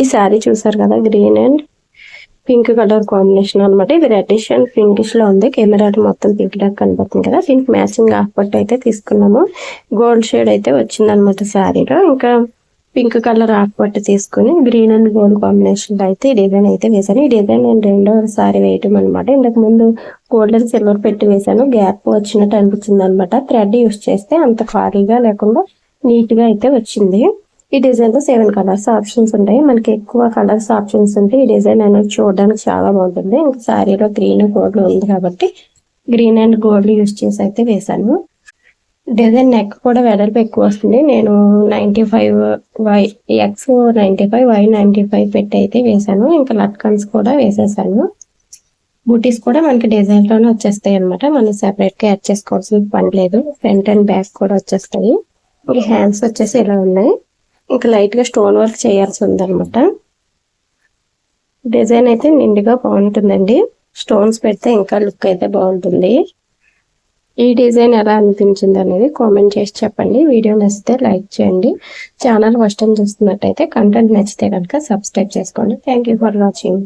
ఈ శారీ చూసారు కదా, green and pink colour combination అనమాట. ఇది రెడ్డిష్ అండ్ పింకిష్ లో ఉంది. కెమెరాలో మొత్తం పింక్ లాగా కనబడుతుంది కదా. దీనికి మ్యాచింగ్ హాఫ్ పట్టు అయితే తీసుకున్నాము. గోల్డ్ షేడ్ అయితే వచ్చింది అనమాట శారీలో. ఇంకా పింక్ కలర్ హాఫ్ పట్టు తీసుకుని గ్రీన్ అండ్ గోల్డ్ కాంబినేషన్ లో అయితే ఈ డిజైన్ అయితే వేసాను. ఈ డిజైన్ నేను రెండో సారీ వేయటం అనమాట. ఇంతకు ముందు గోల్డ్ అండ్ సిల్వర్ పెట్టి వేసాను. గ్యాప్ వచ్చినట్టు అనిపించింది అనమాట. థ్రెడ్ యూస్ చేస్తే అంత ఖాళీగా లేకుండా నీట్ గా అయితే వచ్చింది. ఈ డిజైన్ లో 7 కలర్స్ ఆప్షన్స్ ఉంటాయి. మనకి ఎక్కువ కలర్స్ ఆప్షన్స్ ఉంటాయి. ఈ డిజైన్ అనేది చూడడానికి చాలా బాగుంటుంది. ఇంకా శారీలో గ్రీన్ గోల్డ్ ఉంది కాబట్టి గ్రీన్ అండ్ గోల్డ్ యూస్ చేసి అయితే వేసాను. డిజైన్ నెక్ కూడా వెడల్పు ఎక్కువ వస్తుంది. నేను 95 X 95 Y 95 పెట్టి అయితే వేసాను. ఇంకా లట్కన్స్ కూడా వేసేసాను. బూటీస్ కూడా మనకి డిజైన్ లోనే వచ్చేస్తాయి అనమాట. మనం సెపరేట్ గా యాడ్ చేసుకోవాల్సిన పని లేదు. ఫ్రంట్ అండ్ బ్యాక్ కూడా వచ్చేస్తాయి. ఈ హ్యాండ్స్ వచ్చేసి ఇలా ఉన్నాయి. ఇంకా లైట్ గా స్టోన్ వర్క్ చేయాల్సి ఉందన్నమాట. డిజైన్ అయితే నిండుగా బాగుంటుందండి. స్టోన్స్ పెడితే ఇంకా లుక్ అయితే బాగుంటుంది. ఈ డిజైన్ ఎలా అనిపించింది అనేది కామెంట్ చేసి చెప్పండి. వీడియో నచ్చితే లైక్ చేయండి. ఛానల్ ఫస్ట్ టైం చూస్తున్నట్టయితే కంటెంట్ నచ్చితే కనుక సబ్స్క్రైబ్ చేసుకోండి. Thank you for watching.